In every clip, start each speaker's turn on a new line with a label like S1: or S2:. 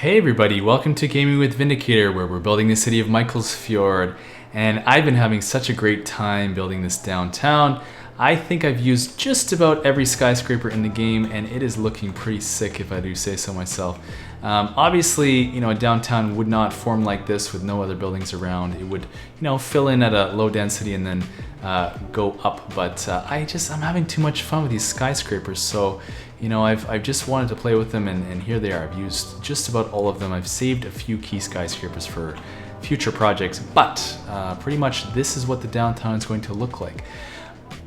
S1: Hey everybody, welcome to Gaming with Vindicator, where we're building the city of Mikelsfjord. And I've been having such a great time building this downtown. I think I've used just about every skyscraper in the game, and it is looking pretty sick if I do say so myself. Obviously, a downtown would not form like this with no other buildings around. It would, fill in at a low density and then go up. But I'm having too much fun with these skyscrapers. So, I've just wanted to play with them, and here they are. I've used just about all of them. I've saved a few key skyscrapers for future projects, but pretty much this is what the downtown is going to look like.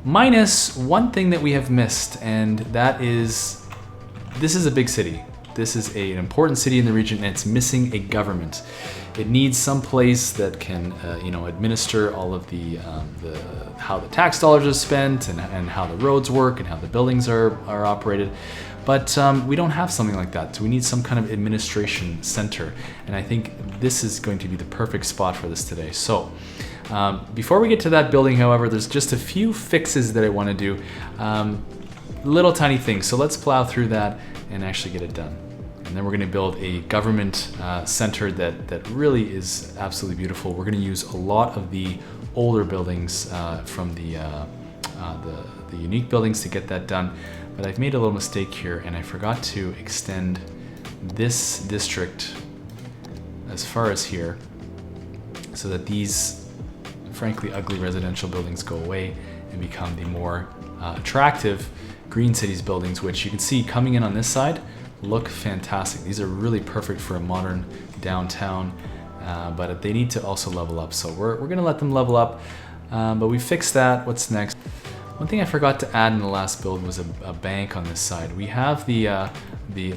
S1: Minus one thing that we have missed, and that is, this is a big city. This is an important city in the region, and it's missing a government. It needs some place that can, administer all of the how the tax dollars are spent and how the roads work and how the buildings are operated. But we don't have something like that, so we need some kind of administration center. And I think this is going to be the perfect spot for this today. So before we get to that building, however, there's just a few fixes that I want to do. Little tiny things. So let's plow through that and actually get it done. And then we're going to build a government center that really is absolutely beautiful. We're going to use a lot of the older buildings from the unique buildings to get that done. But I've made a little mistake here, and I forgot to extend this district as far as here, so that these frankly ugly residential buildings go away and become the more attractive Green Cities buildings, which you can see coming in on this side look fantastic. These are really perfect for a modern downtown, but they need to also level up. So we're gonna let them level up, but we fixed that. What's next? One thing I forgot to add in the last build was a bank on this side. We have the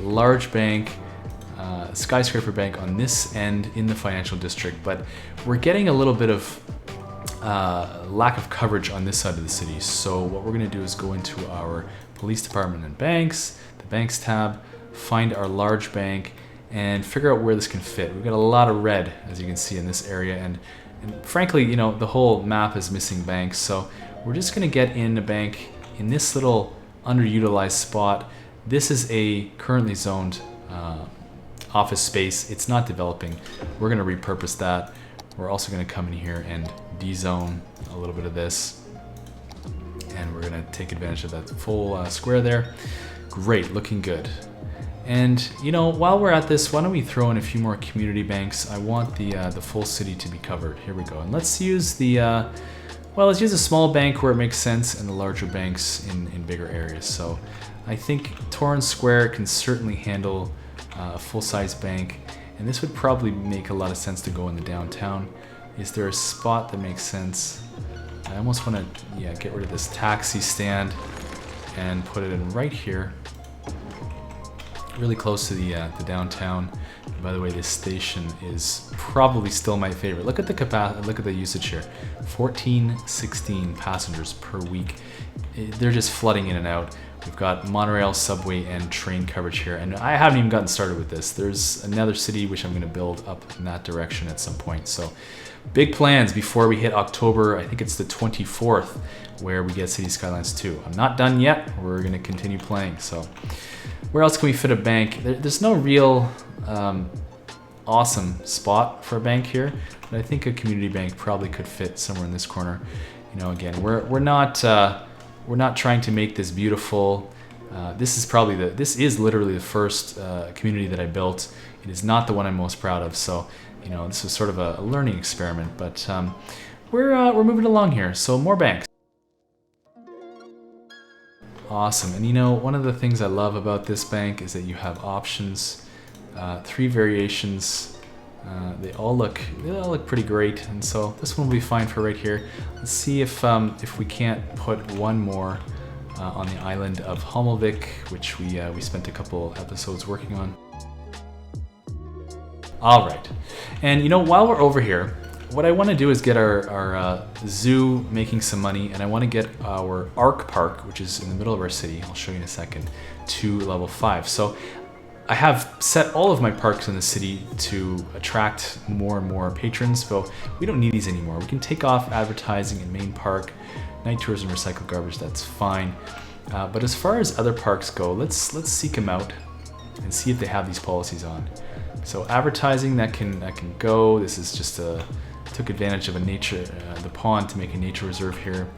S1: large bank, skyscraper bank on this end in the financial district, but we're getting a little bit of lack of coverage on this side of the city. So what we're gonna do is go into our police department and banks, the banks tab, find our large bank, and figure out where this can fit. We've got a lot of red, as you can see, in this area, and frankly, the whole map is missing banks. So we're just gonna get in a bank in this little underutilized spot. This is a currently zoned office space. It's not developing. We're gonna repurpose that. We're also gonna come in here and de-zone a little bit of this, and we're gonna take advantage of that full square there. Great, looking good. And while we're at this, why don't we throw in a few more community banks? I want the full city to be covered. Here we go. And let's use let's use a small bank where it makes sense, and the larger banks in bigger areas. So I think Torrance Square can certainly handle a full-size bank, and this would probably make a lot of sense to go in the downtown. Is there a spot that makes sense? I almost want to get rid of this taxi stand and put it in right here, really close to the downtown. And by the way, this station is probably still my favorite. Look at the capacity. Look at the usage here: 16 passengers per week. They're just flooding in and out. We've got monorail, subway, and train coverage here, and I haven't even gotten started with this. There's another city which I'm going to build up in that direction at some point. So big plans before we hit October. I think it's the 24th where we get City Skylines 2. I'm not done yet. We're going to continue playing. So where else can we fit a bank? There's no real awesome spot for a bank here, but I think a community bank probably could fit somewhere in this corner. Again, we're not trying to make this beautiful. This is literally the first community that I built. It is not the one I'm most proud of. So this is sort of a learning experiment, but we're moving along here. So more banks. Awesome. And one of the things I love about this bank is that you have options, 3 variations. They all look pretty great, and so this one will be fine for right here. Let's see if we can't put one more on the island of Hommelvik, which we spent a couple episodes working on. All right, and while we're over here, what I want to do is get our zoo making some money, and I want to get our Arc Park, which is in the middle of our city, I'll show you in a second, to level 5. So I have set all of my parks in the city to attract more and more patrons, but we don't need these anymore. We can take off advertising in main park, night tours and recycled garbage, that's fine. But as far as other parks go, let's seek them out and see if they have these policies on. So advertising that can go. This is just took advantage of the pond to make a nature reserve here.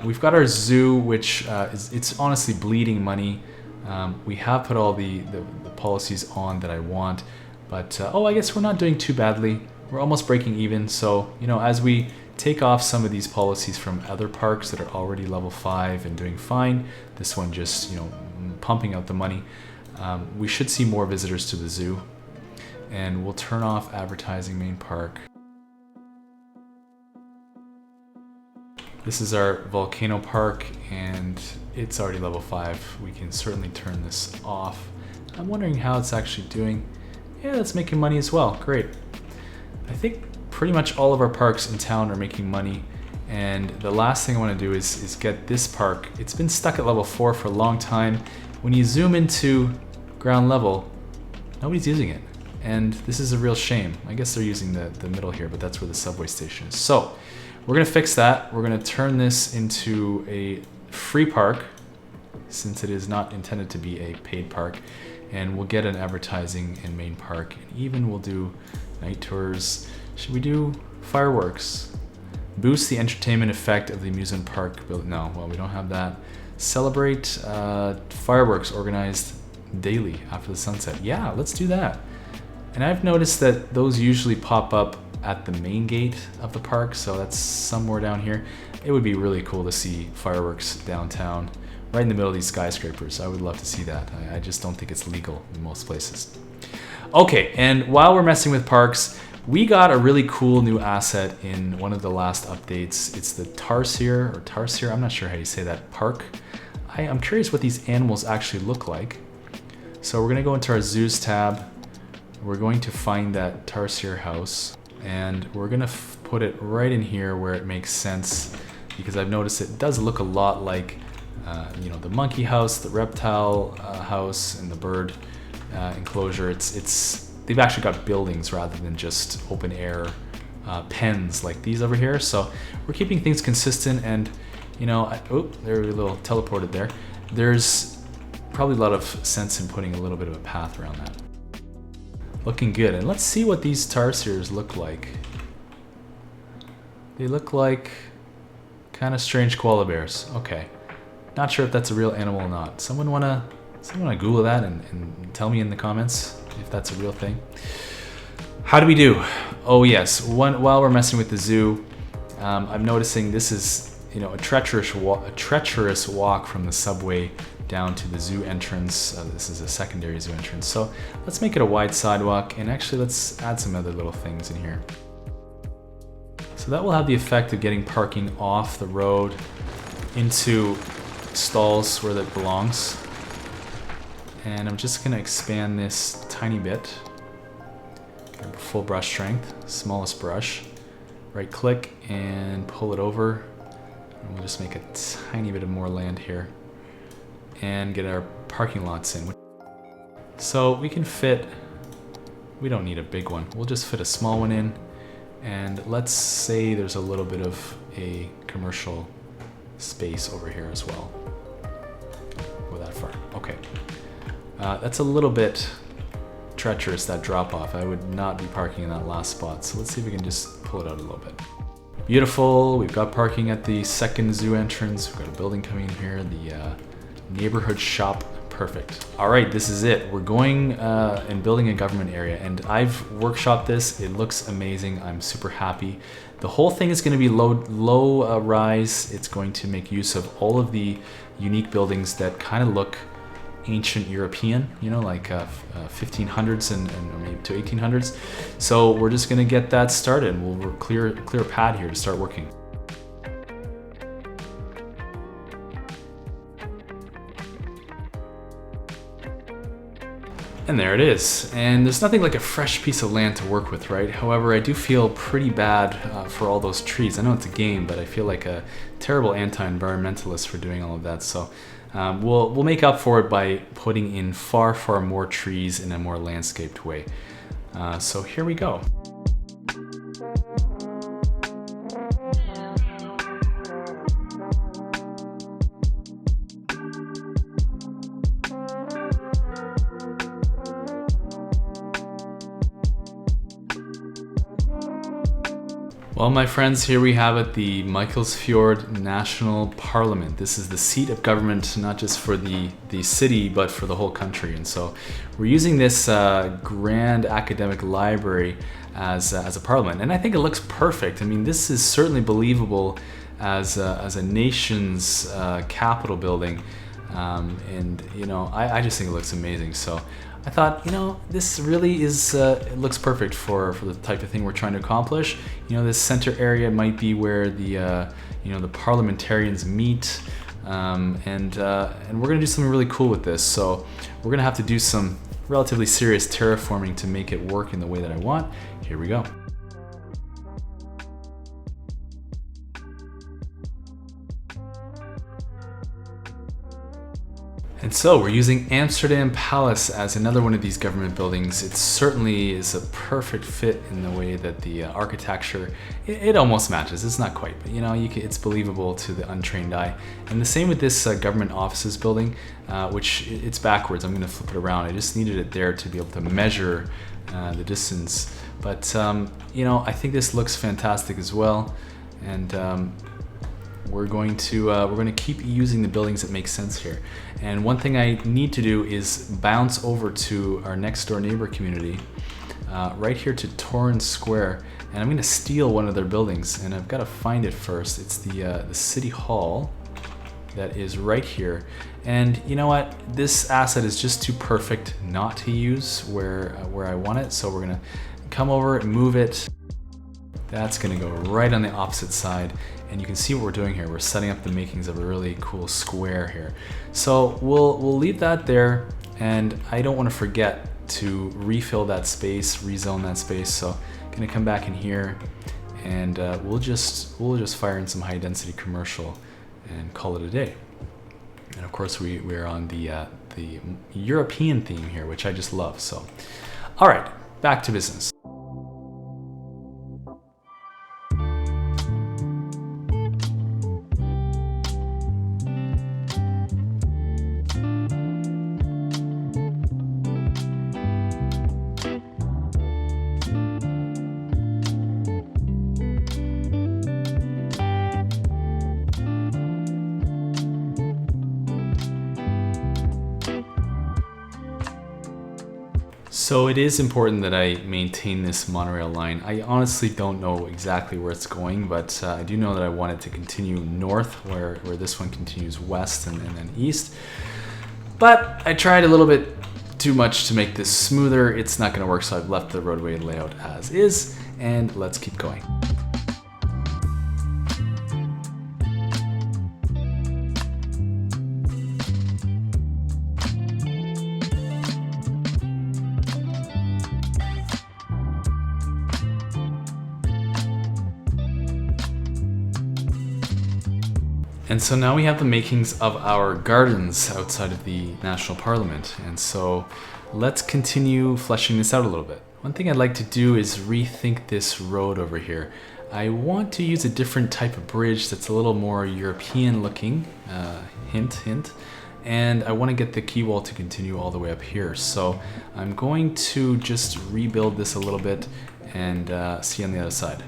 S1: We've got our zoo, which it's honestly bleeding money. We have put all the policies on that I want, but oh, I guess we're not doing too badly. We're almost breaking even. So, you know, as we take off some of these policies from other parks that are already level 5 and doing fine, this one just, you know, pumping out the money, we should see more visitors to the zoo. And we'll turn off advertising main park. This is our volcano park, and it's already level 5. We can certainly turn this off. I'm wondering how it's actually doing. Yeah, it's making money as well. Great. I think pretty much all of our parks in town are making money, and the last thing I want to do is get this park. It's been stuck at level 4 for a long time. When you zoom into ground level, nobody's using it, and this is a real shame. I guess they're using the middle here, but that's where the subway station is. So we're gonna fix that. We're gonna turn this into a free park, since it is not intended to be a paid park, and we'll get an advertising in main park, and even we'll do night tours. Should we do fireworks? Boost the entertainment effect of the amusement park. No, well, we don't have that. Celebrate fireworks organized daily after the sunset. Yeah, let's do that. And I've noticed that those usually pop up at the main gate of the park, so that's somewhere down here. It would be really cool to see fireworks downtown, right in the middle of these skyscrapers. I would love to see that. I just don't think it's legal in most places. Okay, and while we're messing with parks, we got a really cool new asset in one of the last updates. It's the Tarsier, I'm not sure how you say that, park. I'm curious what these animals actually look like. So we're gonna go into our zoos tab. We're going to find that Tarsier house, and we're gonna put it right in here where it makes sense, because I've noticed it does look a lot like you know, the monkey house, the reptile house, and the bird enclosure. They've actually got buildings rather than just open air pens like these over here. So we're keeping things consistent, and you know, oh, they're a little teleported there. There's probably a lot of sense in putting a little bit of a path around that. Looking good. And let's see what these tarsiers look like. They look like kind of strange koala bears. Okay. Not sure if that's a real animal or not. Someone wanna Google that and tell me in the comments if that's a real thing. How do we do? Oh yes, while we're messing with the zoo, I'm noticing this is, you know, a treacherous walk from the subway down to the zoo entrance. This is a secondary zoo entrance. So let's make it a wide sidewalk, and actually let's add some other little things in here. So that will have the effect of getting parking off the road into stalls where that belongs. And I'm just gonna expand this tiny bit. Full brush strength, smallest brush. Right click and pull it over. And we'll just make a tiny bit of more land here and get our parking lots in. So we can fit, we don't need a big one. We'll just fit a small one in, and let's say there's a little bit of a commercial space over here as well. Go that far, okay. That's a little bit treacherous, that drop off. I would not be parking in that last spot. So let's see if we can just pull it out a little bit. Beautiful, we've got parking at the second zoo entrance. We've got a building coming in here, the neighborhood shop, perfect. All right, this is it. We're going and building a government area, and I've workshopped this. It looks amazing. I'm super happy. The whole thing is going to be low rise. It's going to make use of all of the unique buildings that kind of look ancient European, you know, like 1500s and maybe to 1800s. So we're just going to get that started. We'll clear a pad here to start working. And there it is. And there's nothing like a fresh piece of land to work with, right? However, I do feel pretty bad for all those trees. I know it's a game, but I feel like a terrible anti-environmentalist for doing all of that. So we'll make up for it by putting in far more trees in a more landscaped way. So here we go. Well, my friends, here we have it, the Mikelsfjord National Parliament. This is the seat of government, not just for the city, but for the whole country. And so we're using this grand academic library as a parliament. And I think it looks perfect. I mean, this is certainly believable as a nation's capital building. And, you know, I just think it looks amazing. So I thought, you know, this really is, it looks perfect for the type of thing we're trying to accomplish. You know, this center area might be where the, you know, the parliamentarians meet, and we're gonna do something really cool with this. So we're gonna have to do some relatively serious terraforming to make it work in the way that I want. Here we go. And so we're using Amsterdam Palace as another one of these government buildings. It certainly is a perfect fit in the way that the architecture, it almost matches. It's not quite, but you know, it's believable to the untrained eye. And the same with this government offices building, which it's backwards. I'm gonna flip it around. I just needed it there to be able to measure the distance. But you know, I think this looks fantastic as well. And we're going to keep using the buildings that make sense here. And one thing I need to do is bounce over to our next door neighbor community, right here to Torrance Square, and I'm going to steal one of their buildings. And I've got to find it first. It's the City Hall that is right here. And you know what? This asset is just too perfect not to use where I want it. So we're going to come over and move it. That's going to go right on the opposite side. And you can see what we're doing here. We're setting up the makings of a really cool square here. So we'll leave that there, and I don't want to forget to refill that space, rezone that space. So I'm gonna come back in here, and we'll just fire in some high density commercial and call it a day. And of course we're on the European theme here, which I just love. So, all right, back to business. So it is important that I maintain this monorail line. I honestly don't know exactly where it's going, but I do know that I want it to continue north, where this one continues west and then east. But I tried a little bit too much to make this smoother. It's not gonna work, so I've left the roadway layout as is, and let's keep going. And so now we have the makings of our gardens outside of the National Parliament. And so let's continue fleshing this out a little bit. One thing I'd like to do is rethink this road over here. I want to use a different type of bridge that's a little more European looking, hint, hint. And I want to get the quay wall to continue all the way up here. So I'm going to just rebuild this a little bit and see on the other side.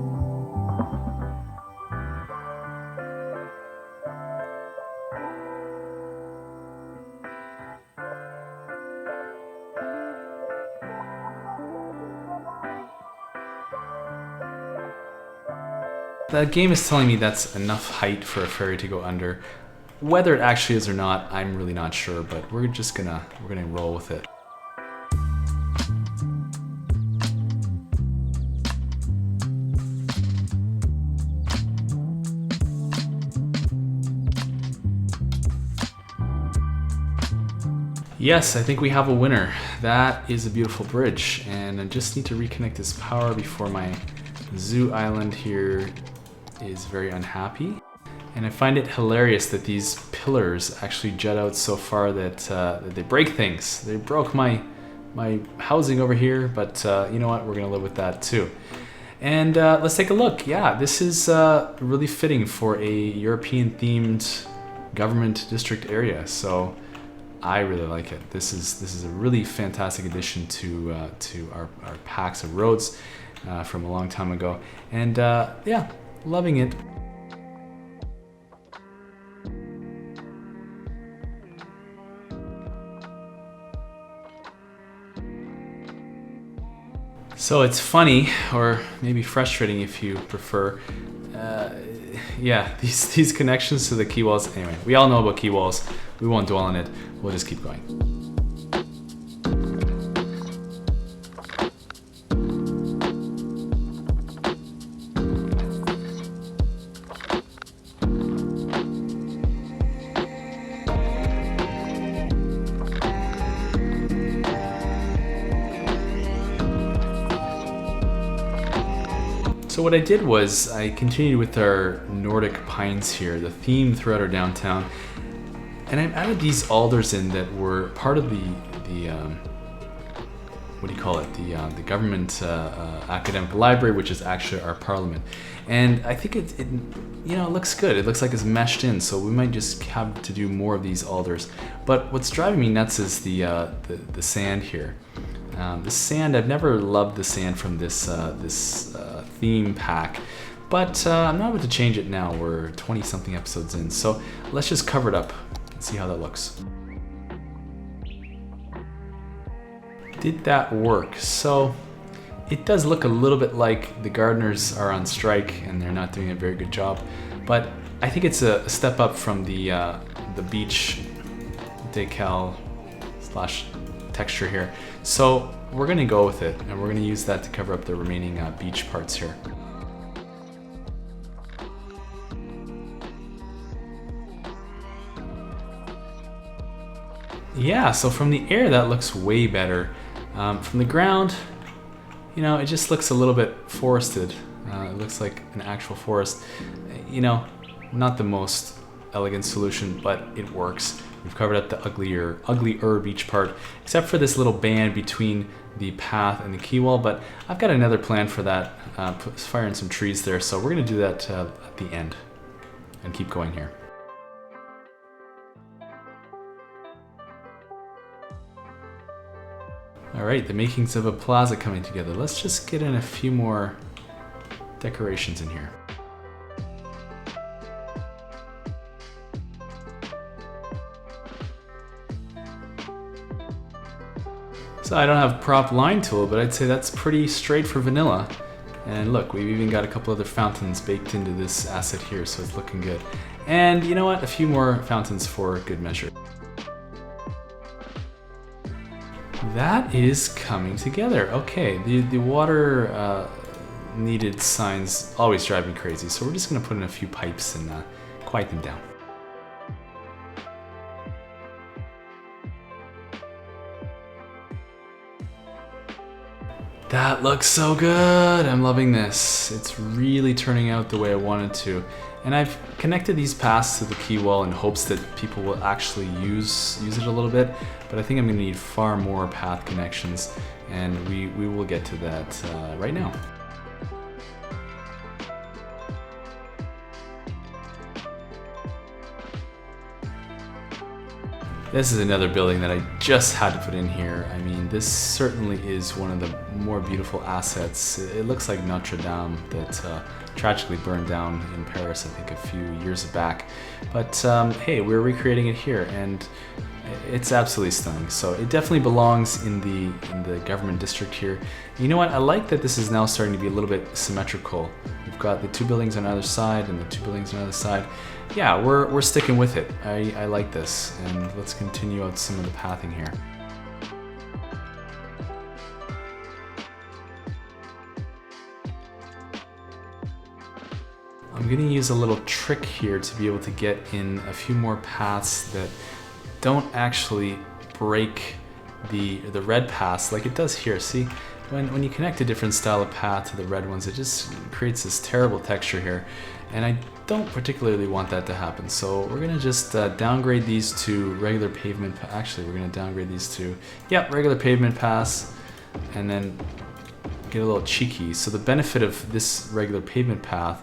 S1: The game is telling me that's enough height for a ferry to go under. Whether it actually is or not, I'm really not sure, but we're gonna roll with it. Yes, I think we have a winner. That is a beautiful bridge, and I just need to reconnect this power before my zoo island here is very unhappy. And I find it hilarious that these pillars actually jut out so far that they break things. They broke my housing over here, but you know what? We're gonna live with that too. And let's take a look. Yeah, this is really fitting for a European themed government district area. So I really like it. This is a really fantastic addition to our packs of roads. from a long time ago. And yeah, loving it. So it's funny, or maybe frustrating if you prefer, yeah, these connections to the key walls. Anyway, we all know about key walls. We won't dwell on it. We'll just keep going. So what I did was I continued with our Nordic pines here, the theme throughout our downtown, and I've added these alders in that were part of the what do you call it? The government academic library, which is actually our parliament. And I think it you know, it looks good. It looks like it's meshed in, so we might just have to do more of these alders. But what's driving me nuts is the sand here. The sand, I've never loved the sand from this theme pack, but I'm not about to change it now. We're 20 something episodes in, so let's just cover it up and see how that looks. Did that work? So it does look a little bit like the gardeners are on strike and they're not doing a very good job, but I think it's a step up from the beach decal slash texture here. So we're gonna go with it, and we're gonna use that to cover up the remaining beach parts here. Yeah, so from the air that looks way better. From the ground, you know, it just looks a little bit forested. It looks like an actual forest. You know, not the most elegant solution, but it works. We've covered up the uglier beach part, except for this little band between the path and the quay wall, but I've got another plan for that, fire in some trees there, so we're gonna do that at the end and keep going here. All right, the makings of a plaza coming together. Let's just get in a few more decorations in here. So I don't have prop line tool, but I'd say that's pretty straight for vanilla. And look, we've even got a couple other fountains baked into this asset here, so it's looking good. And you know what? A few more fountains for good measure. That is coming together. Okay, the water needed signs always drive me crazy, so we're just gonna put in a few pipes and quiet them down. That looks so good. I'm loving this. It's really turning out the way I wanted to. And I've connected these paths to the quay wall in hopes that people will actually use it a little bit, but I think I'm gonna need far more path connections, and we will get to that right now. This is another building that I just had to put in here. I mean, this certainly is one of the more beautiful assets. It looks like Notre Dame that tragically burned down in Paris, I think, a few years back. But hey, we're recreating it here, and it's absolutely stunning. So it definitely belongs in the government district here. You know what? I like that this is now starting to be a little bit symmetrical. We've got the two buildings on either side and the two buildings on either side. Yeah, we're sticking with it. I like this, and let's continue out some of the pathing here. I'm gonna use a little trick here to be able to get in a few more paths that don't actually break the red paths like it does here. See, when you connect a different style of path to the red ones, it just creates this terrible texture here, and I don't particularly want that to happen. So we're gonna just downgrade these to regular pavement. Actually, we're gonna downgrade these to, yep, regular pavement paths, and then get a little cheeky. So the benefit of this regular pavement path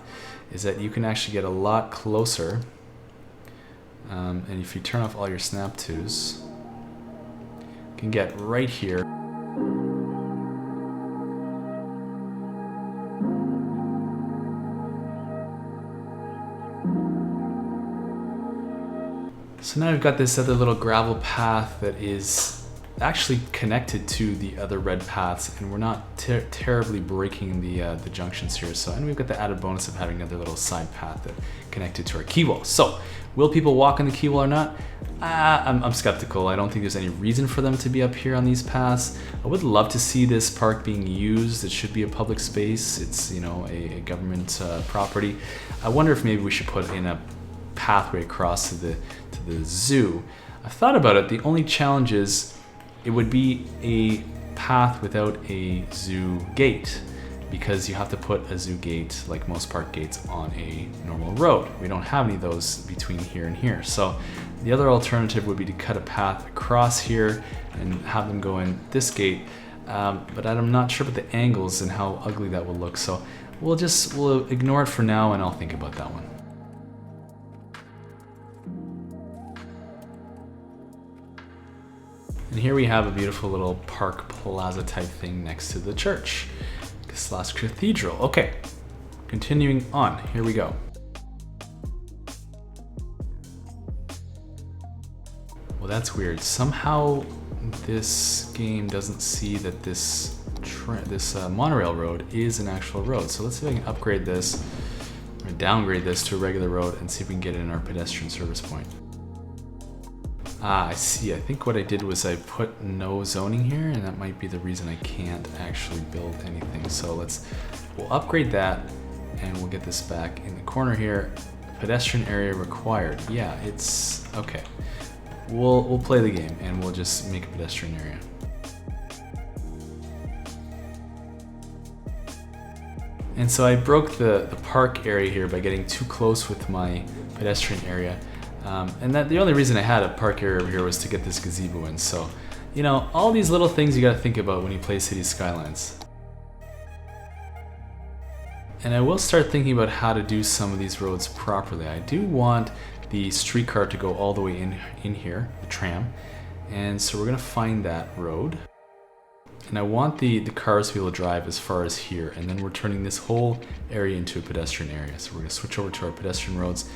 S1: is that you can actually get a lot closer. And if you turn off all your snap twos, you can get right here. So now we've got this other little gravel path that is actually connected to the other red paths, and we're not terribly breaking the junctions here. So, and we've got the added bonus of having another little side path that connected to our quay wall. So, will people walk on the quay wall or not? I'm skeptical. I don't think there's any reason for them to be up here on these paths. I would love to see this park being used. It should be a public space. It's, you know, a government property. I wonder if maybe we should put in a pathway across to the zoo. I've thought about it. The only challenge is it would be a path without a zoo gate, because you have to put a zoo gate, like most park gates, on a normal road. We don't have any of those between here and here. So the other alternative would be to cut a path across here and have them go in this gate. But I'm not sure about the angles and how ugly that will look. So we'll ignore it for now, and I'll think about that one. And here we have a beautiful little park plaza type thing next to the church / cathedral. Okay, continuing on, here we go. Well, that's weird. Somehow this game doesn't see that this monorail road is an actual road. So let's see if I can upgrade this or downgrade this to a regular road and see if we can get it in our pedestrian service point. Ah, I see. I think what I did was I put no zoning here, and that might be the reason I can't actually build anything. So we'll upgrade that, and we'll get this back in the corner here. Pedestrian area required. Yeah, it's okay. We'll play the game, and we'll just make a pedestrian area. And so I broke the park area here by getting too close with my pedestrian area. And that the only reason I had a park area over here was to get this gazebo in. So, you know, all these little things you gotta think about when you play Cities Skylines. And I will start thinking about how to do some of these roads properly. I do want the streetcar to go all the way in here, the tram. And so we're gonna find that road. And I want the cars to be able to drive as far as here. And then we're turning this whole area into a pedestrian area. So we're gonna switch over to our pedestrian roads.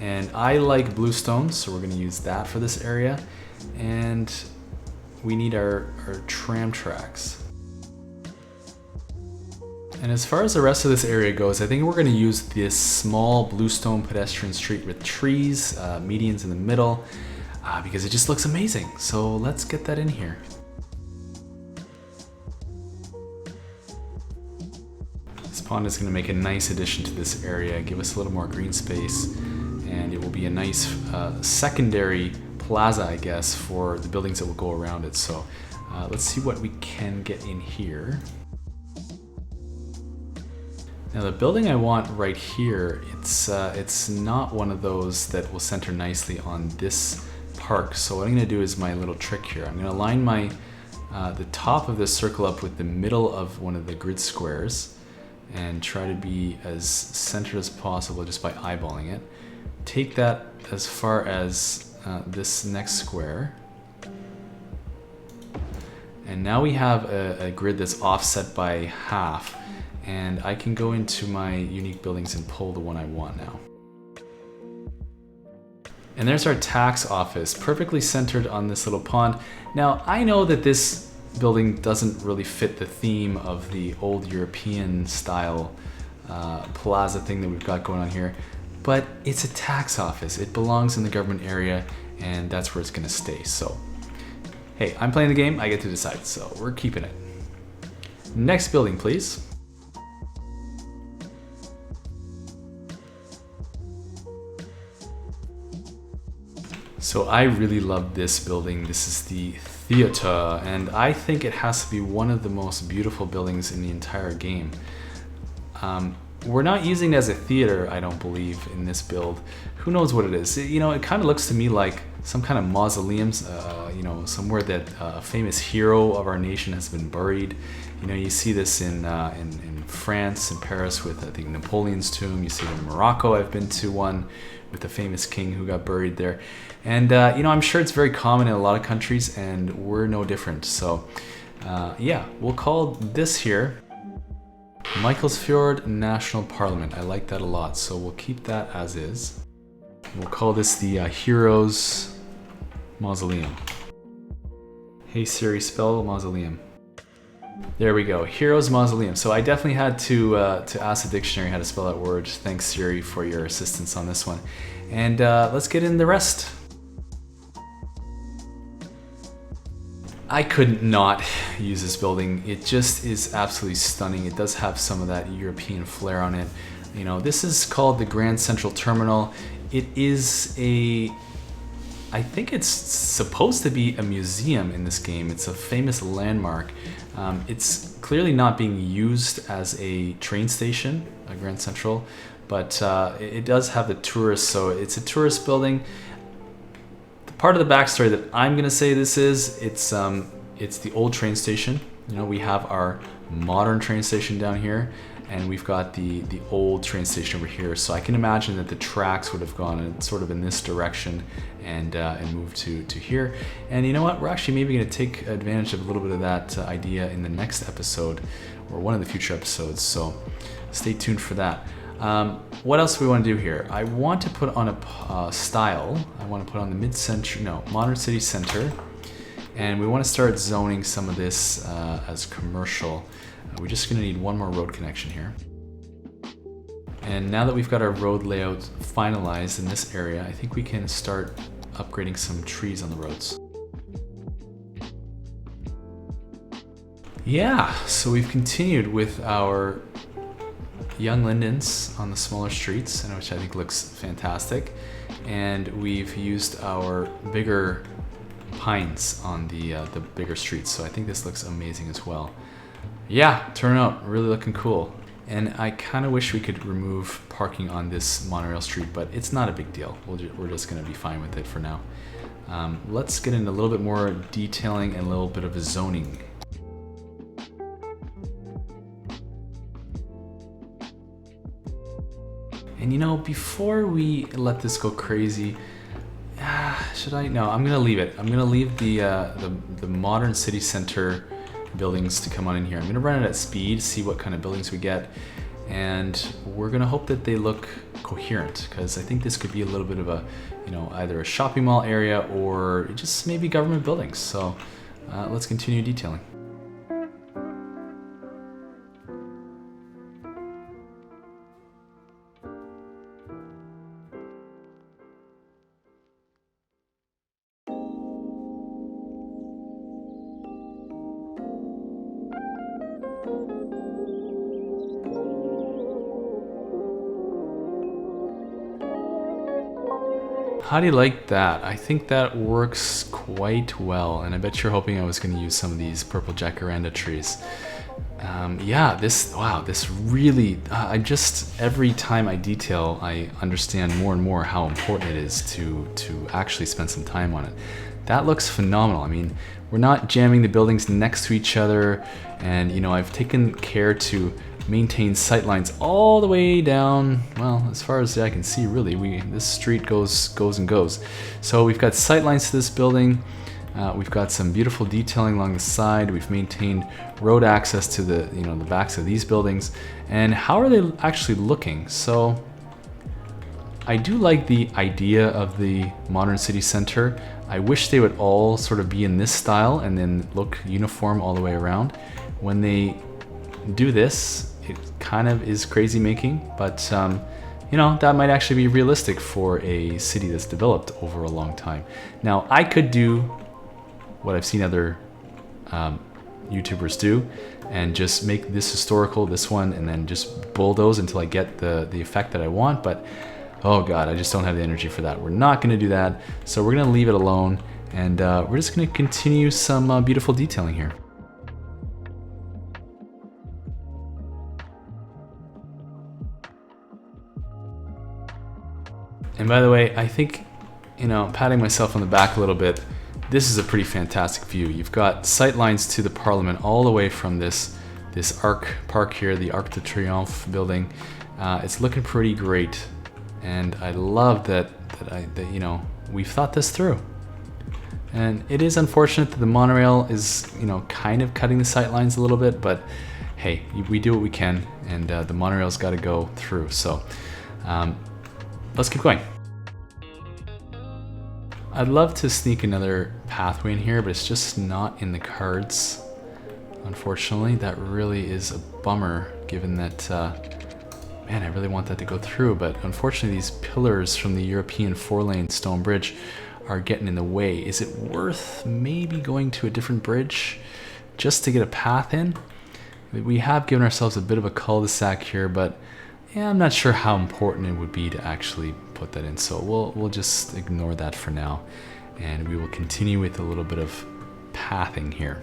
S1: And I like bluestone, so we're gonna use that for this area. And we need our tram tracks. And as far as the rest of this area goes, I think we're gonna use this small bluestone pedestrian street with trees, medians in the middle, because it just looks amazing. So let's get that in here. This pond is gonna make a nice addition to this area, give us a little more green space, and it will be a nice secondary plaza, I guess, for the buildings that will go around it. So let's see what we can get in here. Now the building I want right here, it's not one of those that will center nicely on this park. So what I'm gonna do is my little trick here. I'm gonna line the top of this circle up with the middle of one of the grid squares and try to be as centered as possible just by eyeballing it. Take that as far as this next square. And now we have a grid that's offset by half, and I can go into my unique buildings and pull the one I want now. And there's our tax office, perfectly centered on this little pond. Now, I know that this building doesn't really fit the theme of the old European style plaza thing that we've got going on here, but it's a tax office. It belongs in the government area, and that's where it's gonna stay. So, hey, I'm playing the game, I get to decide, so we're keeping it. Next building, please. So I really love this building. This is the theater, and I think it has to be one of the most beautiful buildings in the entire game. We're not using it as a theater, I don't believe, in this build. Who knows what it is? You know, it kind of looks to me like some kind of mausoleums, you know, somewhere that a famous hero of our nation has been buried. You know, you see this in France, in Paris, with I think Napoleon's tomb. You see it in Morocco. I've been to one with the famous king who got buried there. And, you know, I'm sure it's very common in a lot of countries, and we're no different. So, yeah, we'll call this here Mikelsfjord National Parliament. I like that a lot, so we'll keep that as is. We'll call this the Heroes Mausoleum. Hey Siri, spell Mausoleum. There we go, Heroes Mausoleum. So I definitely had to ask the dictionary how to spell that word. Thanks Siri for your assistance on this one. And let's get in the rest. I couldn't not use this building. It just is absolutely stunning. It does have some of that European flair on it. You know, this is called the Grand Central Terminal. It is I think it's supposed to be a museum in this game. It's a famous landmark. It's clearly not being used as a train station, a Grand Central, but it does have the tourists, so it's a tourist building. The part of the backstory that I'm gonna say this is, it's the old train station. You know, we have our modern train station down here, and we've got the old train station over here. So I can imagine that the tracks would have gone in, sort of in this direction and moved to here. And you know what? We're actually maybe going to take advantage of a little bit of that idea in the next episode, or one of the future episodes. So stay tuned for that. What else do we want to do here? I want to put on a style. I want to put on the modern city center. And we want to start zoning some of this as commercial. We're just gonna need one more road connection here. And now that we've got our road layout finalized in this area, I think we can start upgrading some trees on the roads. Yeah, so we've continued with our young lindens on the smaller streets, which I think looks fantastic. And we've used our bigger pines on the bigger streets, so I think this looks amazing as well. Yeah, turnout, really looking cool. And I kind of wish we could remove parking on this monorail street, but it's not a big deal. We're just gonna be fine with it for now. Let's get into a little bit more detailing and a little bit of zoning. And you know, before we let this go crazy, should I? No, I'm gonna leave it. I'm gonna leave the modern city center buildings to come on in here. I'm gonna run it at speed, see what kind of buildings we get, and we're gonna hope that they look coherent, because I think this could be a little bit of a, you know, either a shopping mall area or just maybe government buildings. So let's continue detailing. How do you like that? I think that works quite well, and I bet you're hoping I was going to use some of these purple jacaranda trees. Yeah, this really, every time I detail, I understand more and more how important it is to actually spend some time on it. That looks phenomenal. I mean, we're not jamming the buildings next to each other, and you know, I've taken care to maintain sight lines all the way down, well, as far as I can see, really. This street goes and goes. So we've got sight lines to this building. We've got some beautiful detailing along the side. We've maintained road access to the backs of these buildings. And how are they actually looking? So I do like the idea of the modern city center. I wish they would all sort of be in this style and then look uniform all the way around. When they do this, it kind of is crazy making, but you know, that might actually be realistic for a city that's developed over a long time. Now, I could do what I've seen other YouTubers do and just make this historical, this one, and then just bulldoze until I get the effect that I want, but oh god, I just don't have the energy for that. We're not going to do that, so we're going to leave it alone, and we're just going to continue some beautiful detailing here. And by the way, I think, you know, patting myself on the back a little bit, this is a pretty fantastic view. You've got sight lines to the Parliament all the way from this Arc Park here, the Arc de Triomphe building. It's looking pretty great, and I love that you know, we've thought this through. And it is unfortunate that the monorail is, you know, kind of cutting the sight lines a little bit, but hey, we do what we can, and the monorail's got to go through. So let's keep going. I'd love to sneak another pathway in here, but it's just not in the cards. Unfortunately, that really is a bummer, given that, man, I really want that to go through, but unfortunately these pillars from the European 4-lane stone bridge are getting in the way. Is it worth maybe going to a different bridge just to get a path in? We have given ourselves a bit of a cul-de-sac here, but yeah, I'm not sure how important it would be to actually put that in, so we'll just ignore that for now, and we will continue with a little bit of pathing here.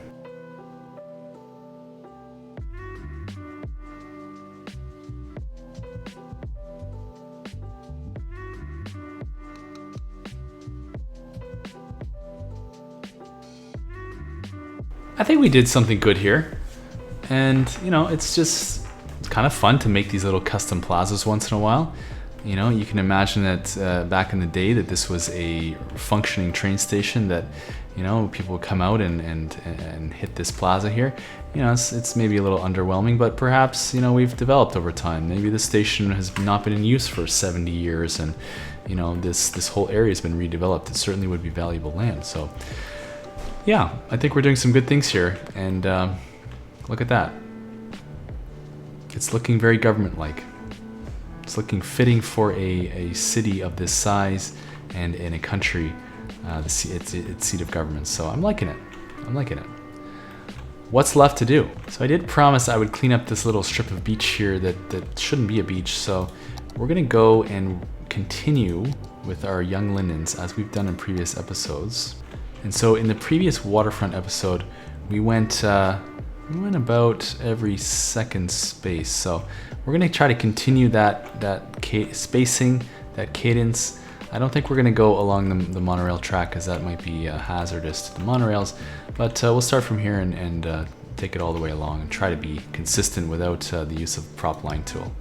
S1: I think we did something good here, and you know, it's kind of fun to make these little custom plazas once in a while. You know, you can imagine that back in the day that this was a functioning train station that, you know, people would come out and hit this plaza here. You know, it's maybe a little underwhelming, but perhaps, you know, we've developed over time. Maybe the station has not been in use for 70 years and, you know, this whole area has been redeveloped. It certainly would be valuable land. So yeah, I think we're doing some good things here, and look at that. It's looking very government-like. It's looking fitting for a city of this size and in a country, its seat of government. So I'm liking it. I'm liking it. What's left to do? So I did promise I would clean up this little strip of beach here that shouldn't be a beach. So we're gonna go and continue with our young lindens as we've done in previous episodes. And so in the previous waterfront episode, we went about every second space. So we're gonna try to continue that spacing, that cadence. I don't think we're gonna go along the monorail track, because that might be hazardous to the monorails, but we'll start from here and take it all the way along and try to be consistent without the use of prop line tool.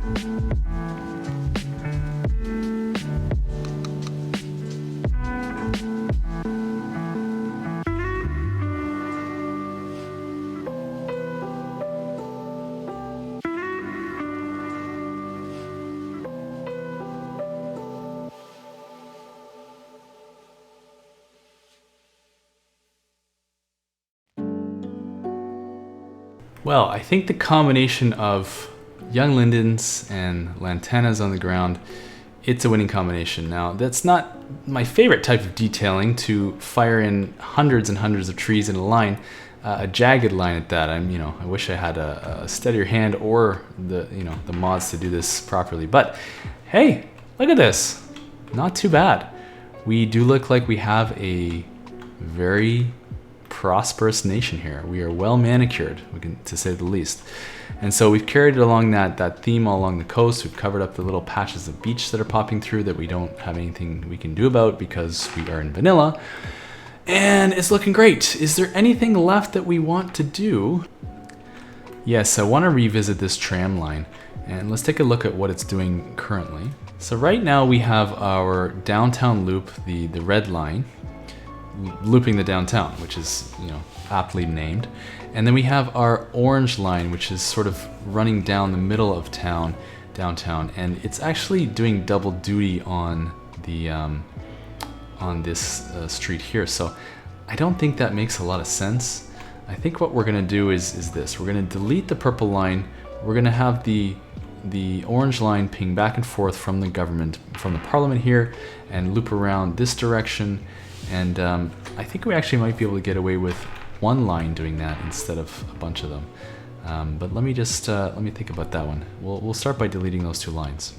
S1: Well, I think the combination of young lindens and lantanas on the ground, it's a winning combination. Now, that's not my favorite type of detailing, to fire in hundreds and hundreds of trees in a line, a jagged line at that. I wish I had a steadier hand or the mods to do this properly. But hey, look at this. Not too bad. We do look like we have a very prosperous nation here. We are well manicured, to say the least. And so we've carried it along that theme all along the coast. We've covered up the little patches of beach that are popping through that we don't have anything we can do about because we are in vanilla. And it's looking great. Is there anything left that we want to do? Yes, I want to revisit this tram line, and let's take a look at what it's doing currently. So right now we have our downtown loop, the red line, looping the downtown, which is, aptly named. And then we have our orange line, which is sort of running down the middle of downtown, and it's actually doing double duty on the on this street here. So I don't think that makes a lot of sense. I think what we're gonna do is this. We're gonna delete the purple line. We're gonna have the orange line ping back and forth from the government, from the parliament here, and loop around this direction. And I think we actually might be able to get away with one line doing that instead of a bunch of them. But let me think about that one. We'll start by deleting those two lines.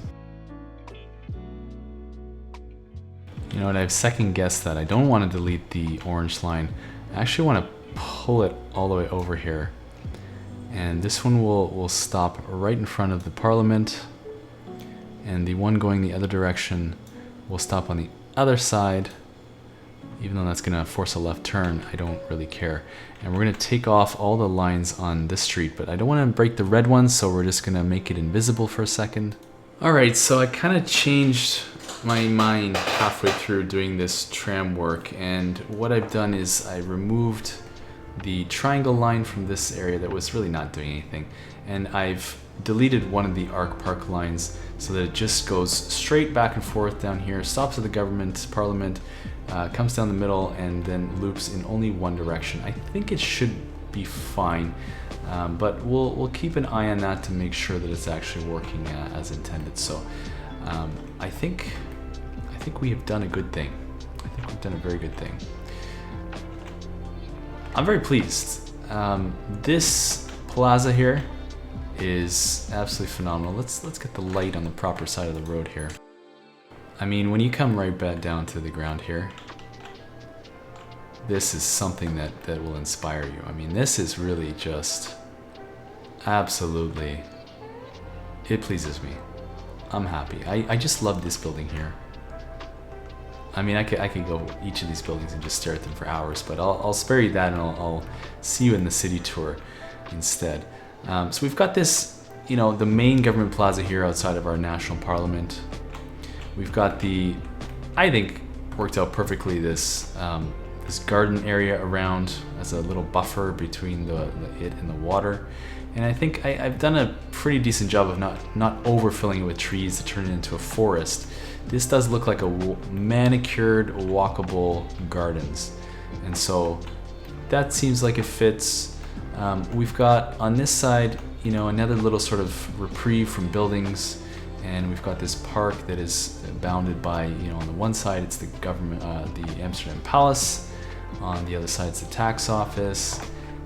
S1: You know what, I've second guessed that. I don't want to delete the orange line. I actually want to pull it all the way over here. And this one will stop right in front of the parliament. And the one going the other direction will stop on the other side. Even though that's going to force a left turn, I don't really care. And we're going to take off all the lines on this street, but I don't want to break the red ones, so we're just going to make it invisible for a second. Alright, so I kind of changed my mind halfway through doing this tram work, and what I've done is I removed the triangle line from this area that was really not doing anything, and I've deleted one of the arc park lines so that it just goes straight back and forth down here, stops at the government, parliament, comes down the middle and then loops in only one direction. I think it should be fine, but we'll keep an eye on that to make sure that it's actually working as intended. So I think we have done a good thing. I think we've done a very good thing. I'm very pleased. This plaza here is absolutely phenomenal. Let's get the light on the proper side of the road here. I mean, when you come right back down to the ground here, this is something that will inspire you. I mean, this is really just absolutely, it pleases me. I'm happy. I just love this building here. I mean, I could go each of these buildings and just stare at them for hours, but I'll spare you that, and I'll see you in the city tour instead. So we've got this, you know, the main government plaza here outside of our national parliament. We've got the, I think, worked out perfectly, this this garden area around as a little buffer between it and the water. And I think I've done a pretty decent job of not overfilling it with trees to turn it into a forest. This does look like a manicured, walkable gardens. And so that seems like it fits. We've got on this side, you know, another little sort of reprieve from buildings. And we've got this park that is bounded by, you know, on the one side it's the government, the Amsterdam Palace. On the other side it's the tax office.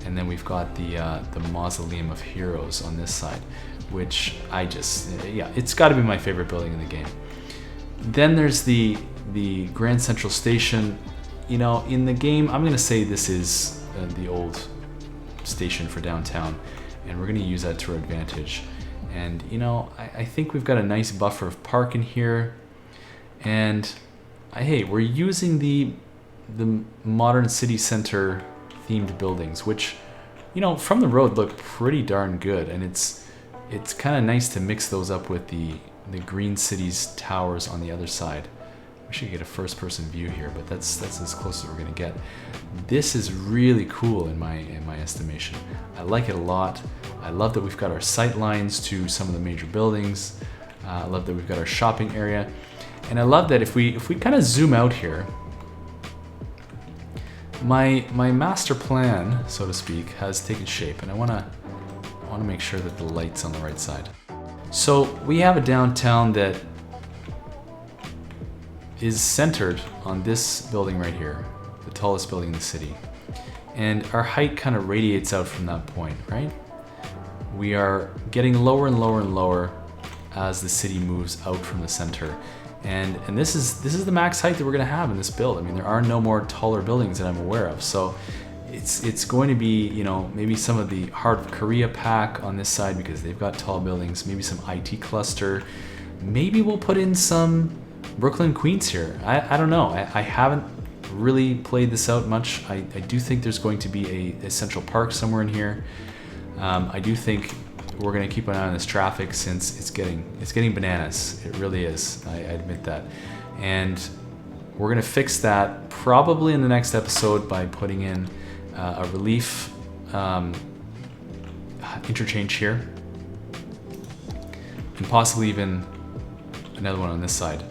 S1: And then we've got the Mausoleum of Heroes on this side, which yeah, it's got to be my favorite building in the game. Then there's the Grand Central Station. You know, in the game, I'm gonna say this is the old station for downtown, and we're gonna use that to our advantage. And you know, I think we've got a nice buffer of park in here, and hey, we're using the modern city center themed buildings, which, you know, from the road look pretty darn good, and it's kind of nice to mix those up with the Green City's towers on the other side. We should get a first-person view here, but that's as close as we're gonna get. This is really cool in my estimation. I like it a lot. I love that we've got our sight lines to some of the major buildings. I love that we've got our shopping area, and I love that if we kind of zoom out here, my master plan, so to speak, has taken shape, and I wanna make sure that the light's on the right side. So we have a downtown that is centered on this building right here, the tallest building in the city. And our height kind of radiates out from that point, right? We are getting lower and lower and lower as the city moves out from the center. And this is the max height that we're gonna have in this build. I mean, there are no more taller buildings that I'm aware of. So it's going to be, you know, maybe some of the Heart of Korea pack on this side because they've got tall buildings, maybe some IT cluster. Maybe we'll put in some Brooklyn Queens here. I don't know. I haven't really played this out much. I do think there's going to be a Central Park somewhere in here. I do think we're gonna keep an eye on this traffic since it's getting bananas. It really is. I admit that. And we're gonna fix that probably in the next episode by putting in a relief interchange here, and possibly even another one on this side,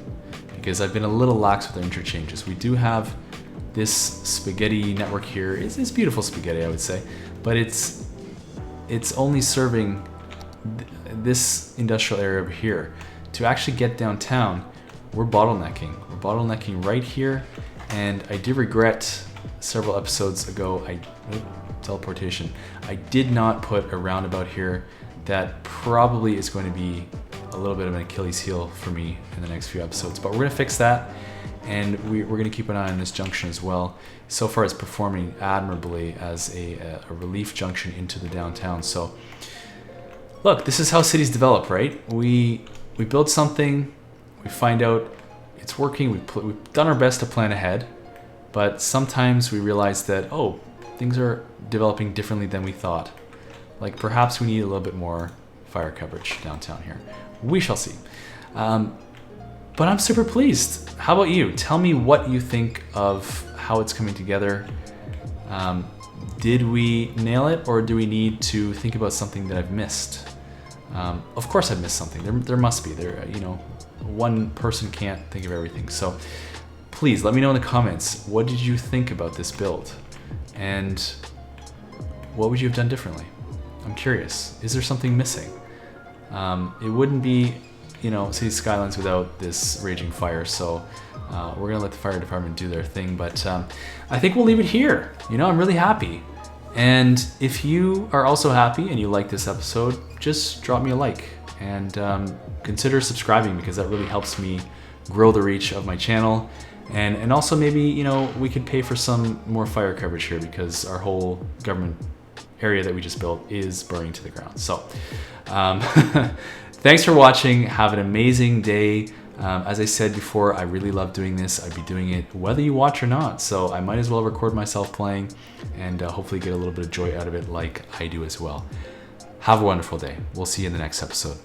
S1: because I've been a little lax with our interchanges. We do have this spaghetti network here. It's beautiful spaghetti, I would say, but it's only serving this industrial area over here. To actually get downtown, we're bottlenecking. We're bottlenecking right here, and I did regret several episodes ago, teleportation. I did not put a roundabout here. That probably is going to be a little bit of an Achilles heel for me in the next few episodes, but we're gonna fix that, and we're gonna keep an eye on this junction as well. So far it's performing admirably as a relief junction into the downtown. So look, this is how cities develop, right? We build something, we find out it's working, we've done our best to plan ahead, but sometimes we realize that, oh, things are developing differently than we thought. Like perhaps we need a little bit more fire coverage downtown here. We shall see. But I'm super pleased. How about you? Tell me what you think of how it's coming together. Did we nail it, or do we need to think about something that I've missed? Of course I've missed something. There must be. You know, one person can't think of everything. So please let me know in the comments, what did you think about this build? And what would you have done differently? I'm curious. Is there something missing? It wouldn't be, you know, City Skylines without this raging fire, so we're gonna let the fire department do their thing, but I think we'll leave it here. You know, I'm really happy. And if you are also happy and you like this episode, just drop me a like and consider subscribing, because that really helps me grow the reach of my channel. And also maybe, you know, we could pay for some more fire coverage here, because our whole government area that we just built is burning to the ground. So thanks for watching. Have an amazing day. As I said before, I really love doing this. I'd be doing it whether you watch or not. So I might as well record myself playing and hopefully get a little bit of joy out of it like I do as well. Have a wonderful day. We'll see you in the next episode.